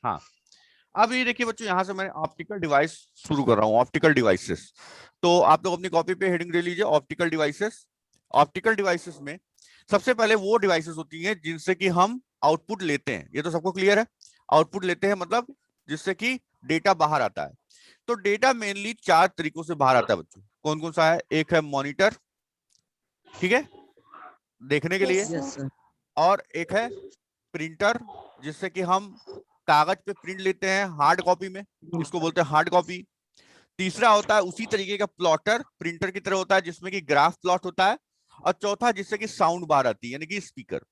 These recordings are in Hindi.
हाँ, अब ये देखिए बच्चों, यहां से मैं ऑप्टिकल डिवाइस शुरू कर रहा हूँ, ऑप्टिकल डिवाइसेस। तो आप लोग अपनी कॉपी पे हेडिंग दे लीजिए, ऑप्टिकल डिवाइसेस। ऑप्टिकल डिवाइसेस में सबसे पहले वो डिवाइसेस होती हैं जिनसे कि हम आउटपुट लेते हैं, ये तो सबको क्लियर है। आउटपुट लेते हैं मतलब जिससे कि डेटा बाहर आता है। तो डेटा मेनली 4 तरीकों से बाहर आता है बच्चों। कौन कौन सा है? एक है मॉनिटर, ठीक है, देखने के लिए। Yes sir. और एक है प्रिंटर, जिससे कि हम कागज पे प्रिंट लेते हैं हार्ड कॉपी में, इसको बोलते हैं हार्ड कॉपी। तीसरा होता है उसी तरीके का प्लॉटर, प्रिंटर की तरह होता है, जिसमें कि ग्राफ प्लॉट होता है। और चौथा जिससे कि साउंड बाहर आती है, यानी कि स्पीकर।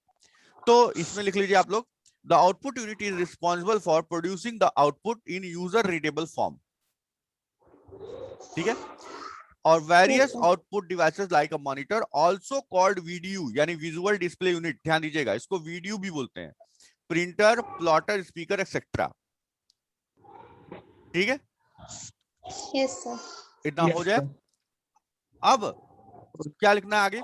तो इसमें लिख लीजिए आप लोग, the output unit is responsible for producing the output in user readable form, ठीक है। और various output devices like a monitor also called VDU, यानी विजुअल डिस्प्ले यूनिट, ध्यान दीजिएगा, इसको वीडीयू भी बोलते हैं। प्रिंटर, प्लॉटर, स्पीकर एक्सेट्रा, ठीक है। Yes sir. इतना हो जाए। अब क्या लिखना है आगे?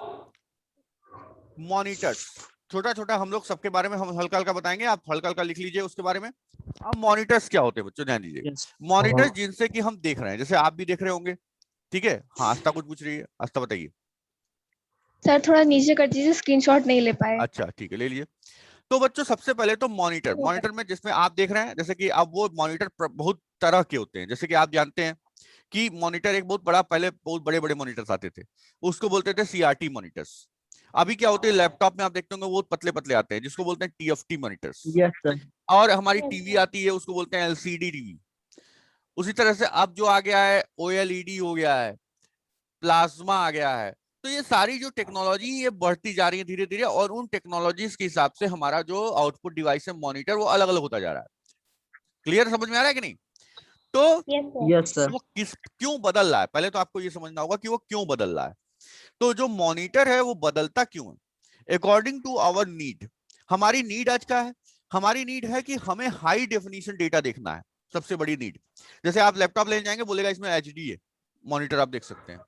मॉनिटर्स, छोटा छोटा हम लोग सबके बारे में हम हल्का हल्का बताएंगे, आप हल्का हल्का लिख लीजिए उसके बारे में। अब मॉनिटर्स क्या होते हैं बच्चों, ध्यान दीजिए। मॉनिटर्स जिनसे कि हम देख रहे हैं, जैसे आप भी देख रहे होंगे, ठीक है। हाँ, आस्था कुछ पूछ रही है, आस्था बताइए। सर थोड़ा नीचे कर दीजिए, स्क्रीनशॉट नहीं ले पाए। अच्छा ठीक है, ले लीजिए। तो बच्चों सबसे पहले तो मॉनिटर, मॉनिटर में जिसमें आप देख रहे हैं, जैसे कि अब वो मॉनिटर बहुत तरह के होते हैं। जैसे कि आप जानते हैं कि मॉनिटर एक बहुत बड़ा, पहले बहुत बड़े बड़े मॉनिटर्स आते थे, उसको बोलते थे सीआरटी मॉनिटर्स। अभी क्या होते हैं, लैपटॉप में आप देखते होंगे वो पतले पतले आते हैं, जिसको बोलते हैं टीएफटी मॉनिटर्स। Yes sir. और हमारी टीवी आती है, उसको बोलते हैं एलसीडी टीवी। उसी तरह से अब जो आ गया है ओएलईडी हो गया है, प्लाज्मा आ गया है। तो ये सारी जो टेक्नोलॉजी ये बढ़ती जा रही है धीरे धीरे, और उन टेक्नोलॉजीज के हिसाब से हमारा जो आउटपुट डिवाइस है मॉनिटर, वो अलग अलग होता जा रहा है। क्लियर, समझ में आ रहा है कि नहीं? तो यस सर। वो किस क्यों बदल रहा है, पहले तो आपको ये समझना होगा कि वो क्यों बदल रहा है। तो जो मॉनिटर है वो बदलता क्यों है? According to our need. हमारी नीड आज क्या है? हमारी नीड है कि हमें हाई डेफिनेशन डेटा देखना है, सबसे बड़ी नीड। जैसे आप लैपटॉप लेने जाएंगे, बोलेगा इसमें एचडी है, मॉनिटर आप देख सकते हैं।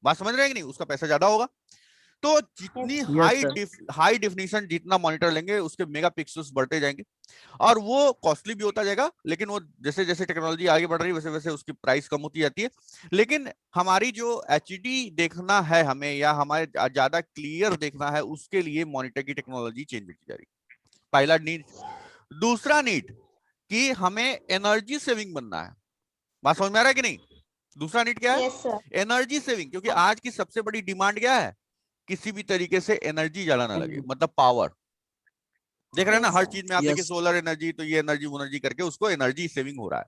बात समझ रहे हैं कि नहीं? उसका पैसा ज्यादा होगा। तो जितनी हाई डेफिनेशन जितना मॉनिटर लेंगे, उसके मेगापिक्सल्स बढ़ते जाएंगे, और वो कॉस्टली भी होता जाएगा। लेकिन वो जैसे जैसे टेक्नोलॉजी आगे बढ़ रही है, वैसे वैसे उसकी प्राइस कम होती जाती है। लेकिन हमारी जो एचडी देखना है हमें, या हमारे ज्यादा क्लियर देखना है, उसके लिए मॉनिटर की टेक्नोलॉजी चेंज होती जा रही है। पहला नीड। दूसरा नीड कि हमें एनर्जी सेविंग बनना है। बात समझ में आ रहा है कि नहीं? दूसरा नीड क्या है? Yes sir. Energy saving. क्योंकि आज की सबसे बड़ी डिमांड क्या है? किसी भी तरीके से एनर्जी ज्यादा ना लगे, मतलब पावर। देख रहे हैं ना, हर चीज में आप देखिए, यस सोलर एनर्जी, तो ये एनर्जी वो एनर्जी करके उसको एनर्जी सेविंग हो रहा है।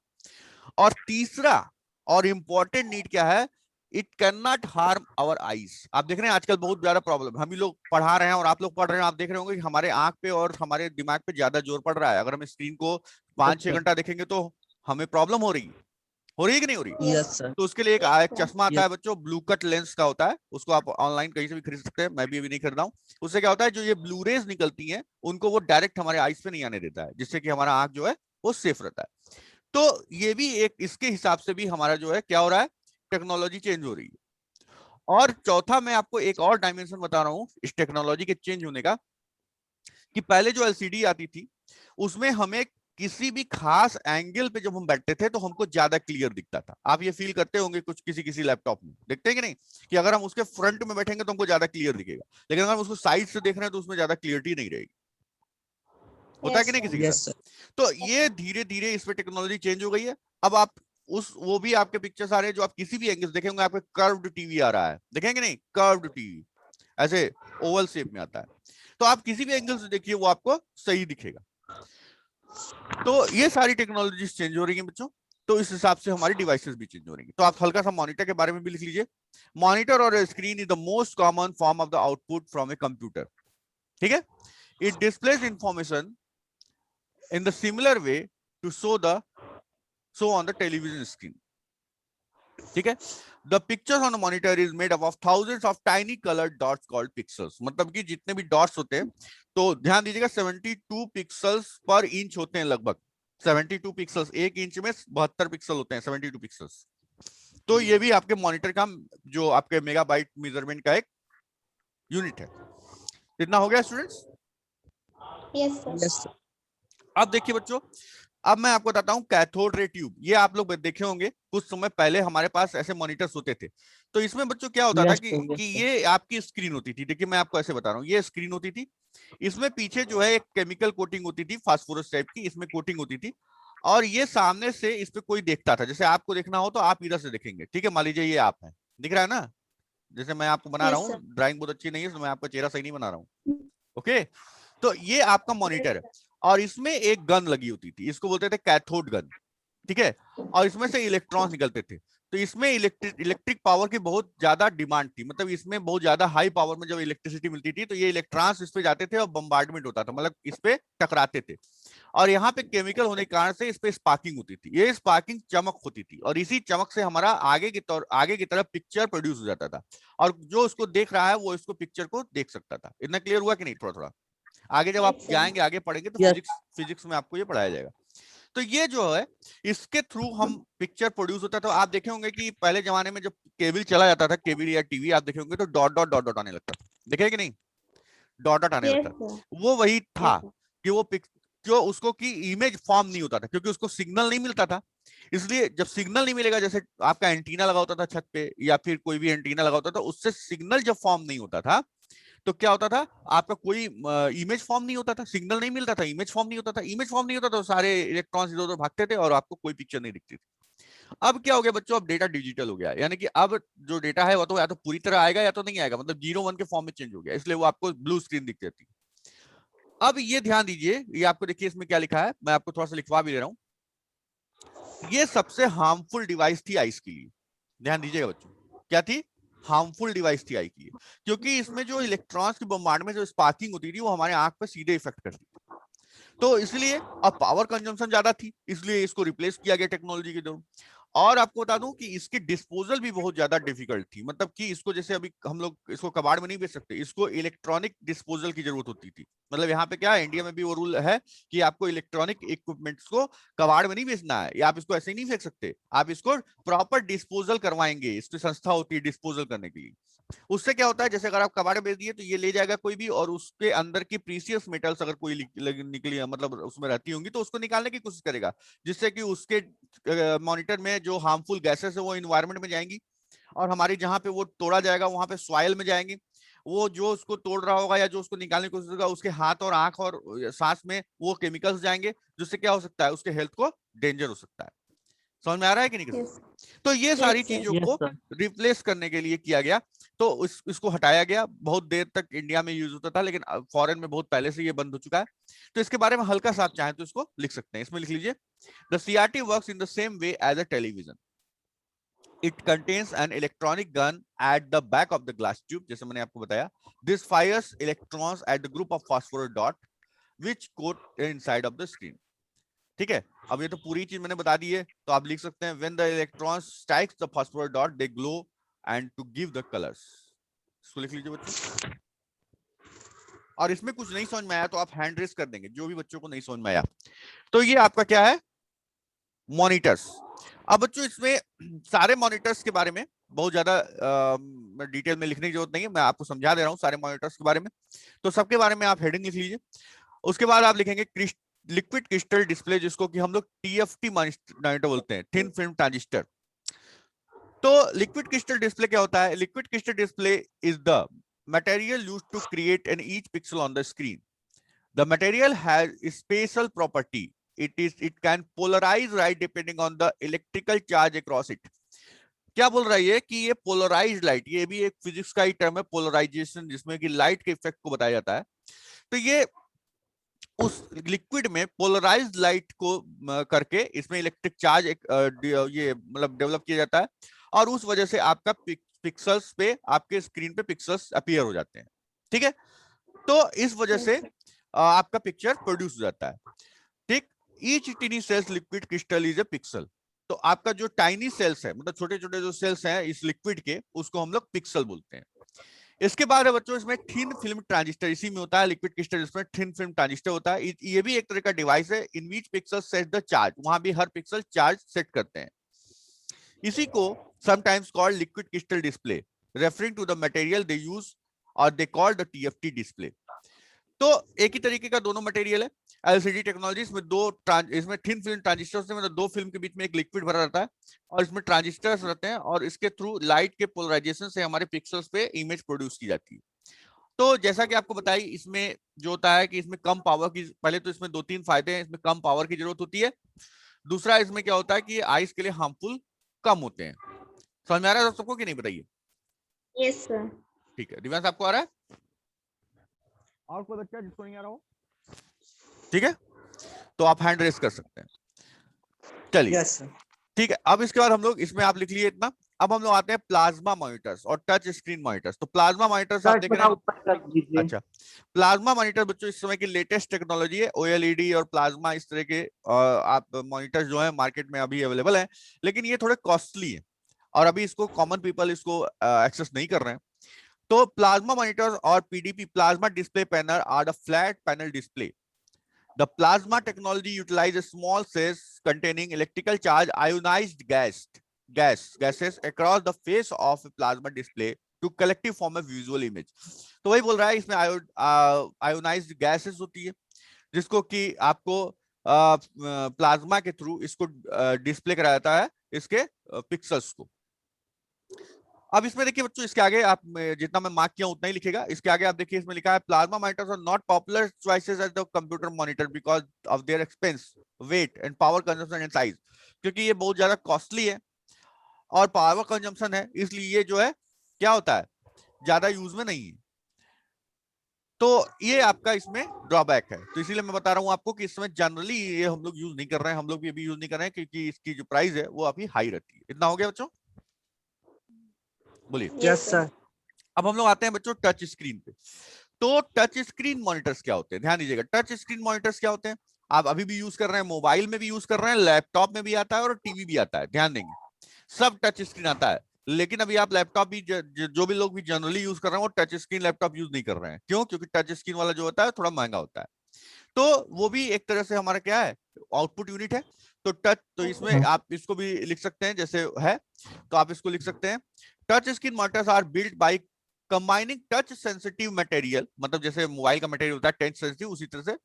और तीसरा और इंपॉर्टेंट नीड क्या है? It can not harm our eyes. आप देख रहे हैं आजकल बहुत ज्यादा प्रॉब्लम, हम ही लोग पढ़ा रहे हैं और आप लोग पढ़ रहे हैं, आप देख रहे होंगे कि हमारे आंख पे और हमारे दिमाग पे ज्यादा जोर पड़ रहा है। अगर हम स्क्रीन को 5-6 घंटा देखेंगे तो हमें प्रॉब्लम हो रही है कि नहीं हो रही? Yes sir. तो उसके लिए एक चश्मा आता है यस बच्चों, ब्लू कट लेंस का होता है, उसको आप ऑनलाइन कहीं से भी खरीद सकते हैं, मैं भी अभी नहीं खरीदा हूँ। उससे क्या होता है, जो ये ब्लू रेज निकलती हैं, उनको वो डायरेक्ट हमारे आईज पे नहीं आने देता है, जिससे कि हमारा आंख जो है वो सेफ रहता है। तो ये भी एक, इसके हिसाब से भी हमारा जो है क्या हो रहा है, टेक्नोलॉजी चेंज हो रही है। और चौथा, मैं आपको एक और डायमेंशन बता रहा हूं इस टेक्नोलॉजी के चेंज होने का, कि पहले जो एलसीडी आती थी, उसमें हमें किसी भी खास एंगल पे जब हम बैठते थे तो हमको ज्यादा क्लियर दिखता था। आप ये फील करते होंगे कुछ, किसी किसी लैपटॉप में देखते हैं कि नहीं, कि अगर हम उसके फ्रंट में बैठेंगे तो हमको ज्यादा क्लियर दिखेगा, लेकिन अगर हम उसको साइड से देख रहे हैं तो उसमें ज्यादा क्लियरिटी नहीं रहेगी। होता है कि नहीं किसी के यस साथ? सर। तो ये धीरे धीरे इसमें टेक्नोलॉजी चेंज हो गई है। अब आप उस, वो भी आपके पिक्चर्स आ रहे हैं जो आप किसी भी एंगल से देखेंगे, आपके कर्व्ड टीवी आ रहा है, देखेंगे नहीं, कर्व्ड टीवी ऐसे ओवल शेप में आता है। तो आप किसी भी एंगल से देखिए, वो आपको सही दिखेगा। तो ये सारी टेक्नोलॉजीज चेंज हो रही हैं बच्चों, तो इस हिसाब से हमारी डिवाइसेस भी चेंज हो रही हैं। तो आप हल्का सा मॉनिटर के बारे में भी लिख लीजिए। मॉनिटर और screen is the most common form of the output from a computer, ठीक है। It displays information in the similar way to show on the television screen, ठीक है। The pictures on the monitor is made up of thousands of tiny coloured dots called pixels. मतलब कि जितने भी डॉट्स होते हैं, तो ध्यान दीजिएगा 72 पिक्सल्स पर इंच होते हैं लगभग। 72 पिक्सल्स, एक इंच में 72 पिक्सल होते हैं, 72 पिक्सल्स। तो ये भी आपके मॉनिटर का, जो आपके मेगाबाइट मेजरमेंट का एक यूनिट है। इतना हो गया स्टूडेंट्स? Yes sir. यस। अब देखिए बच्चों, अब मैं आपको बताता हूँ कैथोड रे ट्यूब। ये आप लोग देखे होंगे कुछ समय पहले हमारे पास ऐसे मॉनिटर्स होते थे। तो इसमें बच्चों क्या होता था यस कि सर, यस सर। ये आपकी स्क्रीन होती थी। देखिए मैं आपको ऐसे बता रहा हूँ, ये स्क्रीन होती थी, इसमें पीछे जो है एक केमिकल कोटिंग होती थी, फास्फोरस टाइप की इसमें कोटिंग होती थी, और ये सामने से इस पे कोई देखता था। जैसे आपको देखना हो तो आप इधर से देखेंगे, ठीक है, मान लीजिए ये आप है, दिख रहा है ना, जैसे मैं आपको बना रहा यस हूँ, सर। ड्राइंग बहुत अच्छी नहीं है तो मैं आपका चेहरा सही नहीं बना रहा हूँ, ओके। तो ये आपका मॉनिटर है, और इसमें एक गन लगी होती थी, इसको बोलते थे कैथोड गन, ठीक है, और इसमें से इलेक्ट्रॉन्स निकलते थे। तो इसमें इलेक्ट्रिक पावर की बहुत ज्यादा डिमांड थी, मतलब इसमें बहुत ज्यादा हाई पावर में जब इलेक्ट्रिसिटी मिलती थी तो ये इलेक्ट्रॉन्स इस पे जाते थे और बम्बार्डमेंट होता था, मतलब इस पे टकराते थे, और यहाँ पे केमिकल होने के कारण से इस पे स्पार्किंग होती थी। ये स्पार्किंग चमक होती थी, और इसी चमक से हमारा आगे की तरफ पिक्चर प्रोड्यूस हो जाता था, और जो उसको देख रहा है वो इसको पिक्चर को देख सकता था। इतना क्लियर हुआ कि नहीं? थोड़ा थोड़ा आगे जब आप यस सर। जाएंगे, आगे पढ़ेंगे तो यस फिजिक्स में आपको ये पढ़ाया जाएगा। तो ये जो है, इसके थ्रू हम पिक्चर प्रोड्यूस होता है। तो आप देखे होंगे कि पहले जमाने में जब केबल चला जाता था, केबल या टीवी, आप देखे होंगे तो डॉट डॉट डॉट डॉट आने लगता था, देखे कि नहीं? डॉट डॉट आने यस लगता सर। था। वो वही था यस सर। कि वो जो उसको की इमेज फॉर्म नहीं होता था, क्योंकि उसको सिग्नल नहीं मिलता था। इसलिए जब सिग्नल नहीं मिलेगा, जैसे आपका एंटीना लगा होता था छत पे, या फिर कोई भी एंटीना लगा होता था, उससे सिग्नल जब फॉर्म नहीं होता था तो क्या होता था, आपका कोई इमेज फॉर्म नहीं होता था, सिग्नल नहीं मिलता था, इमेज फॉर्म नहीं होता था। इमेज फॉर्म नहीं होता तो सारे इलेक्ट्रॉन्स इधर उधर भागते थे और आपको कोई पिक्चर नहीं दिखती थी। अब क्या हो गया बच्चों, अब डेटा डिजिटल हो गया, यानी कि अब जो डेटा है वो तो या तो पूरी तरह आएगा या तो नहीं आएगा, मतलब 0 1 के फॉर्म में चेंज हो गया, इसलिए वो आपको ब्लू स्क्रीन दिख जाती है। अब ये ध्यान दीजिए, ये आपको देखिए इसमें क्या लिखा है, मैं आपको थोड़ा सा लिखवा भी दे रहा हूं। ये सबसे हार्मफुल डिवाइस थी आइस के लिए, ध्यान दीजिएगा बच्चों, क्या थी? हार्मफुल डिवाइस थी आई की, क्योंकि इसमें जो इलेक्ट्रॉन्स की बम्बार्ड में जो स्पार्किंग होती थी वो हमारे आंख पर सीधे इफेक्ट करती थी। तो इसलिए अब पावर कंजम्पशन ज्यादा थी, इसलिए इसको रिप्लेस किया गया टेक्नोलॉजी के दौरान। और आपको बता दूं कि इसकी डिस्पोजल भी बहुत ज्यादा डिफिकल्ट थी, मतलब कि इसको जैसे अभी हम लोग इसको कबाड़ में नहीं बेच सकते, इसको इलेक्ट्रॉनिक डिस्पोजल की जरूरत होती थी। मतलब यहाँ पे क्या है, इंडिया में भी वो रूल है कि आपको इलेक्ट्रॉनिक इक्विपमेंट्स को कबाड़ में नहीं बेचना है, या आप इसको ऐसे ही नहीं फेंक सकते, आप इसको प्रॉपर डिस्पोजल करवाएंगे, इसकी संस्था होती है डिस्पोजल करने के लिए। उससे क्या होता है, जैसे अगर आप कबाड़ में बेच दिए तो ये ले जाएगा कोई भी, और उसके अंदर की प्रीसियस मेटल्स अगर कोई निकली, मतलब उसमें रहती होंगी, तो उसको निकालने की कोशिश करेगा, जिससे कि उसके मॉनिटर में जो हार्मफुल गैसेस है वो इन्वायरमेंट में जाएंगी, और हमारी जहां पे वो तोड़ा जाएगा वहां पे सॉइल में जाएंगे। वो जो उसको तोड़ रहा होगा या जो उसको निकालने की कोशिश करेगा, उसके हाथ और आंख और सांस में वो केमिकल्स जाएंगे, जिससे क्या हो सकता है, उसके हेल्थ को डेंजर हो सकता है। समझ में आ रहा है कि नहीं किसी यस। को? तो ये सारी यस सर। चीजों यस को सर। रिप्लेस करने के लिए किया गया। तो इसको हटाया गया, बहुत देर तक इंडिया में यूज होता था, लेकिन फॉरेन में बहुत पहले से ये बंद हो चुका है। तो इसके बारे में हल्का सा आप चाहें तो इसको लिख सकते हैं, इसमें लिख लीजिए, the CRT works in the same way as a television. It contains an electronic gun at the back of the glass tube, जैसे मैंने आपको बताया. This fires electrons at the group of phosphorus dot which coat inside of the screen. ठीक है, अब ये तो पूरी चीज मैंने बता दी है, तो आप लिख सकते हैं when the electrons strikes the phosphorus dot they glow and to give the colors. इसको लिख लीजिए बच्चों, और इसमें कुछ नहीं समझ में आया तो आप हैंड रेस कर देंगे, जो भी बच्चों को नहीं समझ में आया। तो ये आपका क्या है, मॉनिटर्स। अब बच्चों इसमें सारे मॉनिटर्स के बारे में बहुत ज्यादा डिटेल में लिखने की जरूरत नहीं है, मैं आपको समझा दे रहा हूं सारे मॉनिटर्स के बारे में। तो सबके बारे में आप हेडिंग लिख लीजिए, उसके बाद आप लिखेंगे लिक्विड क्रिस्टल डिस्प्ले, जिसको कि हम लोग टीएफटी मॉनिटर बोलते हैं, थिन फिल्म ट्रांजिस्टर। तो लिक्विड क्रिस्टल डिस्प्ले क्या होता है? Liquid crystal display is the material used to create an each pixel on the screen. The material has a special property. It can polarize light depending on the electrical charge across it. क्या बोल रहा है ये कि ये पोलराइज लाइट, ये भी एक फिजिक्स का ही टर्म है पोलराइजेशन, जिसमें कि लाइट के इफेक्ट को बताया जाता है। तो ये उस लिक्विड में पोलराइज लाइट को करके इसमें इलेक्ट्रिक चार्ज ये मतलब डेवलप किया जाता है, और उस वजह से आपका पिक्सल्स पे, आपके स्क्रीन पे पिक्सल्स अपीयर हो जाते हैं। ठीक है, तो इस वजह से आपका पिक्चर प्रोड्यूस हो जाता है। ठीक, each tiny cells liquid crystal is a pixel. तो आपका जो टाइनी सेल्स है, मतलब छोटे छोटे जो सेल्स हैं इस लिक्विड के, उसको हम लोग पिक्सल बोलते हैं। इसके बाद है बच्चों इसमें थिन फिल्म ट्रांजिस्टर, इसी में होता है लिक्विड क्रिस्टल, इसमें थिन फिल्म ट्रांजिस्टर होता है। ये भी एक तरह का डिवाइस है, इन विच पिक्सल सेट द चार्ज, वहां भी हर पिक्सल चार्ज सेट करते हैं। इसी को sometimes called liquid crystal display, referring to the material they use, और they call the TFT display. तो एक ही तरीके का दोनों मटेरियल है। एलसीडी टेक्नोलॉजी, इसमें थिन फिल्म ट्रांजिस्टर्स, मतलब दो फिल्म के बीच में एक लिक्विड भरा रहता है और इसमें ट्रांजिस्टर्स रहते हैं और इसके थ्रू लाइट के पोलराइजेशन से हमारे पिक्सल्स पे इमेज प्रोड्यूस की जाती है। तो जैसा कि आपको बताई, इसमें जो होता है कि इसमें कम पावर की, पहले तो इसमें 2-3 फायदे हैं। इसमें कम पावर की जरूरत होती है। दूसरा, इसमें क्या होता है कि आइस के लिए हार्मफुल कम होते हैं। समझ में आ रहा है सबको कि नहीं, बताइए। Yes sir. ठीक है, दिव्यांश आपको आ रहा है? और कोई बच्चा जिसको नहीं आ रहा हो? ठीक है, तो आप हैंड रेस कर सकते हैं। चलिए, यस सर। ठीक है। अब इसके बाद हम लोग, इसमें आप लिख लिए इतना। अब हम लोग आते हैं प्लाज्मा मॉनिटर्स और टच स्क्रीन मॉनिटर्स। तो प्लाज्मा मॉनिटर्स आप देख रहे हैं। अच्छा, प्लाज्मा मॉनिटर बच्चों इस समय की लेटेस्ट टेक्नोलॉजी है। ओएलईडी और प्लाज्मा, इस तरह के आप मॉनिटर्स जो है मार्केट में अभी अवेलेबल है, लेकिन ये थोड़े कॉस्टली है और अभी इसको कॉमन पीपल इसको एक्सेस नहीं कर रहे हैं। तो प्लाज्मा मॉनिटर्स और PDP, plasma display panel, are the flat panel display. The plasma technology utilizes small cells containing electrical charge ionized gases across the face of a plasma display to collectively form a visual image. तो वही बोल रहा है, इसमें आयोनाइज्ड गैसेस होती है जिसको कि आपको प्लाज्मा के थ्रू इसको डिस्प्ले कराया जाता है, इसके पिक्सल्स को। अब इसमें देखिए बच्चों, इसके आगे आप जितना मैं मार्क किया उतना ही लिखेगा। इसके आगे आप देखिए, इसमें लिखा है plasma monitors are not popular choices as the computer monitor because of their expense, weight and power consumption and size. क्योंकि ये बहुत ज्यादा कॉस्टली है और पावर कंजम्पशन है, इसलिए ये जो है क्या होता है, ज्यादा यूज में नहीं है। तो ये आपका इसमें ड्रॉबैक है। तो इसीलिए मैं बता रहा हूं आपको कि इसमें जनरली ये हम लोग यूज नहीं कर रहे हैं, हम लोग भी अभी यूज नहीं कर रहे हैं क्योंकि इसकी जो प्राइस है वो अभी हाई रहती है। इतना हो गया बच्चों, बोलिए। Yes sir. अब हम लोग आते हैं बच्चों टच स्क्रीन पे। तो टच स्क्रीन मॉनिटर्स क्या होते हैं, ध्यान दीजिएगा। टच स्क्रीन मॉनिटर्स क्या होते हैं, आप अभी भी यूज कर रहे हैं, मोबाइल में भी यूज कर रहे हैं, लैपटॉप में भी आता है और टीवी भी आता है। ध्यान देंगे, सब टच स्क्रीन आता है। लेकिन अभी आप लैपटॉप भी, जो भी लोग भी जनरली यूज कर रहे हैं वो टच स्क्रीन लैपटॉप यूज नहीं कर रहे हैं। क्यों? क्योंकि टच स्क्रीन वाला जो होता है थोड़ा महंगा होता है। तो वो भी एक तरह से हमारा क्या है, आउटपुट यूनिट है। तो टच, तो इसमें आप इसको भी लिख सकते हैं जैसे है, तो आप इसको लिख सकते हैं touch screen monitors are built by combining touch sensitive material, मतलब जैसे मोबाइल का मटेरियल होता है टच सेंसिटिव, उसी तरह से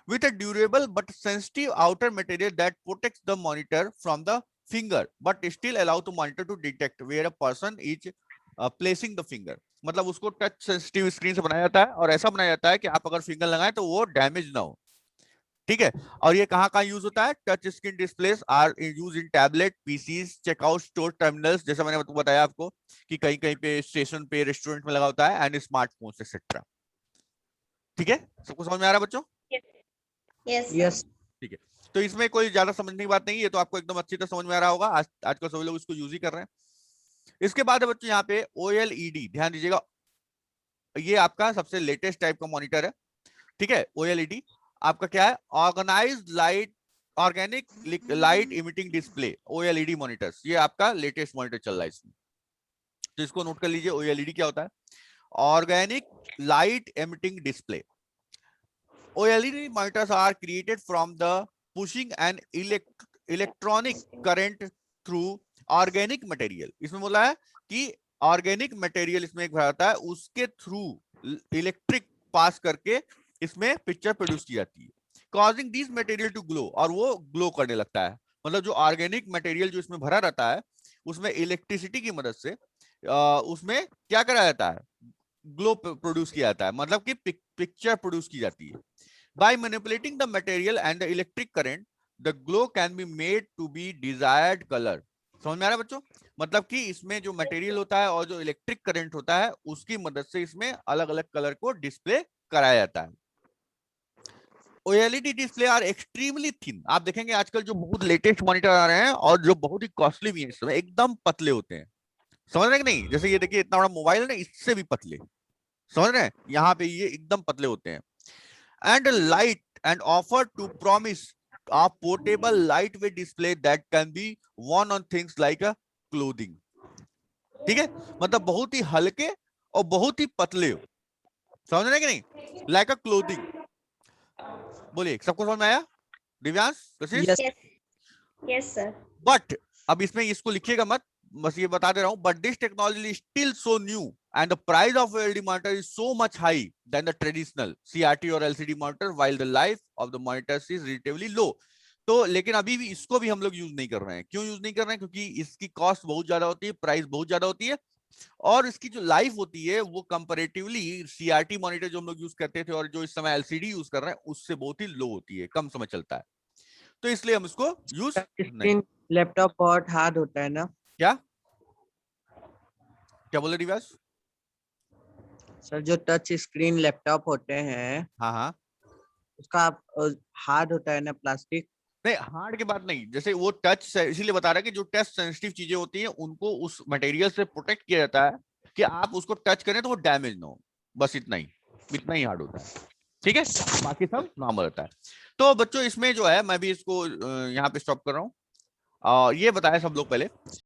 with a durable but sensitive outer material that protects the monitor from the finger but still allow to monitor to detect where a person is placing the finger. मतलब उसको टच सेंसिटिव स्क्रीन से बनाया जाता है और ऐसा बनाया जाता है कि आप अगर फिंगर लगाएं तो वो डैमेज ना हो। ठीक है, और ये कहाँ कहाँ यूज होता है? Touch screen displays are use in tablet, PCs, checkout store terminals, जैसा मैंने बताया आपको कि कहीं कहीं पे स्टेशन पे, रेस्टोरेंट में लगा होता है, एंड स्मार्टफोन्स एक्सेट्रा। ठीक है, सबको समझ में आ रहा है बच्चों? यस। ठीक है, तो इसमें कोई ज्यादा समझने की बात नहीं है, तो आपको एकदम अच्छी तरह समझ में आ रहा होगा। आजकल सभी लोग इसको यूज ही कर रहे हैं। इसके बाद है बच्चों यहाँ पे ओएलईडी, ध्यान दीजिएगा, ये आपका सबसे लेटेस्ट टाइप का मॉनिटर है। ठीक है, ओएलईडी आपका क्या है? Organised light, organic light emitting display, OLED monitors. ये आपका लेटेस्ट मॉनिटर चल रहा है इसमें, तो इसको नोट कर लीजिए। ओएलईडी क्या होता है? Organic light emitting display. OLED monitors are created from the pushing an electronic current through organic material. इसमें बोला है कि ऑर्गेनिक मटेरियल इसमें एक भराता है, उसके थ्रू इलेक्ट्रिक पास करके इसमें पिक्चर प्रोड्यूस की जाती है, causing this material to glow, और वो ग्लो करने लगता है। मतलब जो ऑर्गेनिक मटेरियल जो इसमें भरा रहता है उसमें इलेक्ट्रिसिटी की मदद से उसमें क्या करा जाता है? ग्लो प्रोड्यूस किया जाता है, मतलब कि पिक्चर प्रोड्यूस की जाती है। By manipulating the material and the electric current, the glow can be made to be desired color. समझ में आ रहा है बच्चों? मतलब कि इसमें जो मटेरियल होता है और जो इलेक्ट्रिक करंट होता है उसकी मदद से इसमें अलग अलग कलर को डिस्प्ले कराया जाता है। OLED display are extremely thin. आप देखेंगे आजकल जो बहुत लेटेस्ट मॉनिटर आ रहे हैं और जो बहुत ही कॉस्टली भी है इस समय, एकदम पतले होते हैं। समझ रहे हैं कि नहीं? जैसे ये देखिए, इतना बड़ा मोबाइल है ना, इससे भी पतले, समझ रहे हैं? यहाँ पे ये एकदम पतले होते हैं। And light and offer to promise a portable lightweight display that can be worn on things like a clothing. ठीक है, मतलब बहुत ही हल्के और बहुत ही पतले हो, समझ रहे हैं कि नहीं? Like a clothing. बोलिए, सबको समझ में आया? Divyansh, yes sir. बट अब इसमें इसको लिखिएगा मत, बस ये बता दे रहा हूं, but this technology still so new and the price of OLED monitor is so much high than the traditional CRT or LCD monitor, while the life of the monitors is relatively low. तो लेकिन अभी भी इसको भी हम लोग यूज नहीं कर रहे हैं. क्यों यूज नहीं कर रहे हैं? क्योंकि इसकी कॉस्ट बहुत ज्यादा होती है, प्राइस बहुत ज्यादा होती है, और इसकी जो लाइफ होती है वो कंपैरेटिवली CRT मॉनिटर जो हम लोग यूज करते थे और जो इस समय LCD यूज कर रहे हैं उससे बहुत ही लो होती है, कम समय चलता है, तो इसलिए हम इसको यूज नहीं. लैपटॉप बहुत हार्ड होता है ना? क्या क्या बोले रिवाज? सर जो टच स्क्रीन लैपटॉप होते हैं, हाँ हाँ, उसका हार्ड होता है ना प्लास्टिक? नहीं हार्ड की बात नहीं, जैसे वो टच इसीलिए बता रहा है कि जो टच सेंसिटिव चीजें होती हैं उनको उस मटेरियल से प्रोटेक्ट किया जाता है कि आप उसको टच करें तो वो डैमेज ना हो, बस इतना ही हार्ड होता है. ठीक है, बाकी सब नॉर्मल होता है. तो बच्चों इसमें जो है मैं भी इसको यहाँ पे स्टॉप कर रहा हूँ. ये बताया सब लोग पहले